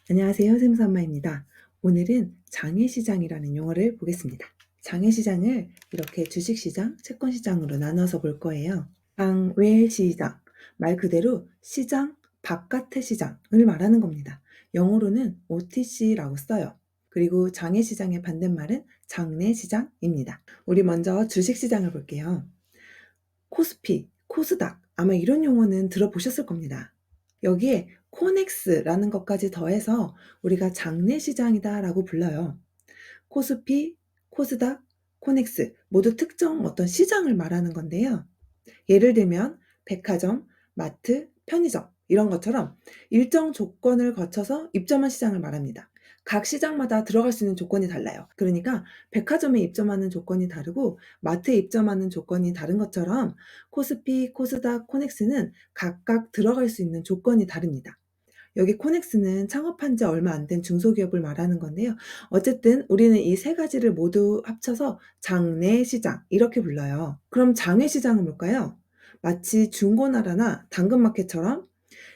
안녕하세요. 샘선마입니다. 오늘은 장외시장이라는 용어를 보겠습니다. 장외시장을 이렇게 주식시장, 채권시장으로 나눠서 볼 거예요. 장외시장, 말 그대로 시장, 바깥의 시장을 말하는 겁니다. 영어로는 OTC라고 써요. 그리고 장외시장의 반대말은 장내시장입니다. 우리 먼저 주식시장을 볼게요. 코스피, 코스닥, 아마 이런 용어는 들어보셨을 겁니다. 여기에 코넥스라는 것까지 더해서 우리가 장내시장이다라고 불러요. 코스피, 코스닥, 코넥스 모두 특정 어떤 시장을 말하는 건데요. 예를 들면 백화점, 마트, 편의점 이런 것처럼 일정 조건을 거쳐서 입점한 시장을 말합니다. 각 시장마다 들어갈 수 있는 조건이 달라요. 그러니까 백화점에 입점하는 조건이 다르고 마트에 입점하는 조건이 다른 것처럼 코스피, 코스닥, 코넥스는 각각 들어갈 수 있는 조건이 다릅니다. 여기 코넥스는 창업한 지 얼마 안 된 중소기업을 말하는 건데요. 어쨌든 우리는 이 세 가지를 모두 합쳐서 장내시장 이렇게 불러요. 그럼 장외시장은 뭘까요? 마치 중고나라나 당근마켓처럼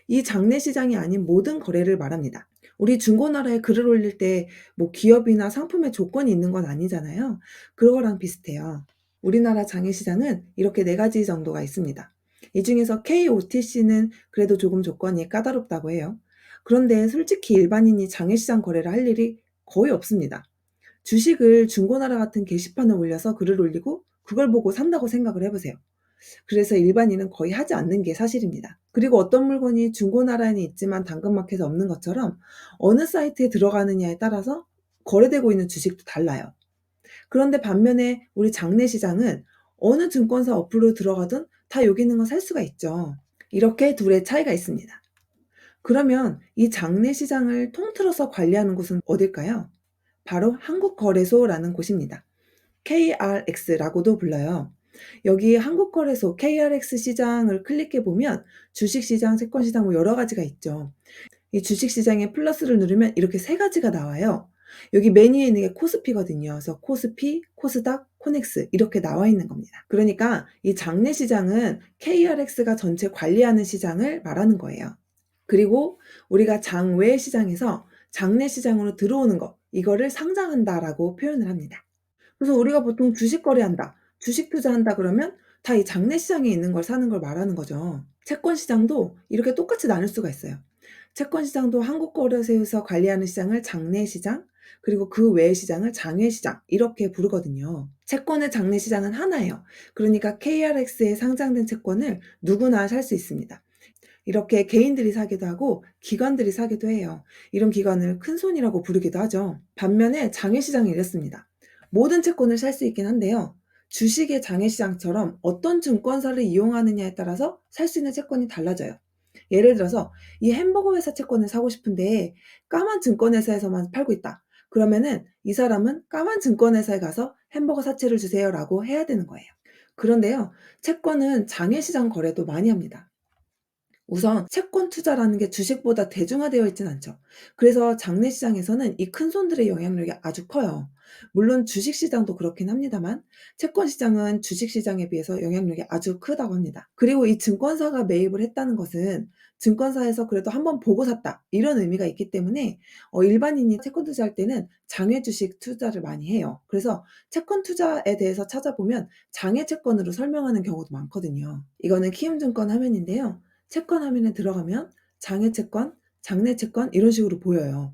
이 장내시장이 아닌 모든 거래를 말합니다. 우리 중고나라에 글을 올릴 때 뭐 기업이나 상품의 조건이 있는 건 아니잖아요. 그거랑 비슷해요. 우리나라 장외시장은 이렇게 네 가지 정도가 있습니다. 이 중에서 KOTC는 그래도 조금 조건이 까다롭다고 해요. 그런데 솔직히 일반인이 장외시장 거래를 할 일이 거의 없습니다. 주식을 중고나라 같은 게시판에 올려서 글을 올리고 그걸 보고 산다고 생각을 해보세요. 그래서 일반인은 거의 하지 않는 게 사실입니다. 그리고 어떤 물건이 중고나라에는 있지만 당근마켓에 없는 것처럼 어느 사이트에 들어가느냐에 따라서 거래되고 있는 주식도 달라요. 그런데 반면에 우리 장내시장은 어느 증권사 어플로 들어가든 다 여기 있는 거 살 수가 있죠. 이렇게 둘의 차이가 있습니다. 그러면 이 장내시장을 통틀어서 관리하는 곳은 어딜까요? 바로 한국거래소라는 곳입니다. KRX라고도 불러요. 여기 한국거래소 KRX 시장을 클릭해 보면 주식시장, 채권시장 뭐 여러 가지가 있죠. 이 주식시장에 플러스를 누르면 이렇게 세 가지가 나와요. 여기 메뉴에 있는 게 코스피거든요. 그래서 코스피, 코스닥, 코넥스 이렇게 나와 있는 겁니다. 그러니까 이 장내시장은 KRX가 전체 관리하는 시장을 말하는 거예요. 그리고 우리가 장외 시장에서 장내 시장으로 들어오는 거, 이거를 상장한다라고 표현을 합니다. 그래서 우리가 보통 주식 거래한다, 주식 투자한다 그러면 다 이 장내 시장에 있는 걸 사는 걸 말하는 거죠. 채권 시장도 이렇게 똑같이 나눌 수가 있어요. 채권 시장도 한국거래소에서 관리하는 시장을 장내 시장, 그리고 그 외의 시장을 장외 시장 이렇게 부르거든요. 채권의 장내 시장은 하나예요. 그러니까 KRX에 상장된 채권을 누구나 살 수 있습니다. 이렇게 개인들이 사기도 하고 기관들이 사기도 해요. 이런 기관을 큰손이라고 부르기도 하죠. 반면에 장외시장이 이렇습니다. 모든 채권을 살 수 있긴 한데요. 주식의 장외시장처럼 어떤 증권사를 이용하느냐에 따라서 살 수 있는 채권이 달라져요. 예를 들어서 이 햄버거 회사 채권을 사고 싶은데 까만 증권회사에서만 팔고 있다. 그러면은 이 사람은 까만 증권회사에 가서 햄버거 사채를 주세요라고 해야 되는 거예요. 그런데요, 채권은 장외시장 거래도 많이 합니다. 우선 채권 투자라는 게 주식보다 대중화되어 있진 않죠. 그래서 장내 시장에서는 이 큰손들의 영향력이 아주 커요. 물론 주식 시장도 그렇긴 합니다만 채권 시장은 주식 시장에 비해서 영향력이 아주 크다고 합니다. 그리고 이 증권사가 매입을 했다는 것은 증권사에서 그래도 한번 보고 샀다 이런 의미가 있기 때문에 일반인이 채권 투자할 때는 장외 주식 투자를 많이 해요. 그래서 채권 투자에 대해서 찾아보면 장외 채권으로 설명하는 경우도 많거든요. 이거는 키움증권 화면인데요. 채권 화면에 들어가면 장외 채권, 장내 채권 이런 식으로 보여요.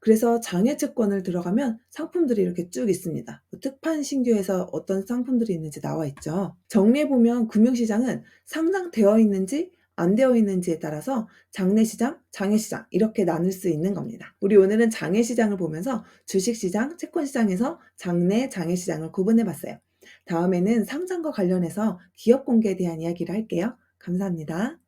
그래서 장외 채권을 들어가면 상품들이 이렇게 쭉 있습니다. 특판 신규에서 어떤 상품들이 있는지 나와 있죠. 정리해 보면 금융시장은 상장되어 있는지 안 되어 있는지에 따라서 장내시장, 장외시장 이렇게 나눌 수 있는 겁니다. 우리 오늘은 장외시장을 보면서 주식시장, 채권시장에서 장내, 장외시장을 구분해 봤어요. 다음에는 상장과 관련해서 기업 공개에 대한 이야기를 할게요. 감사합니다.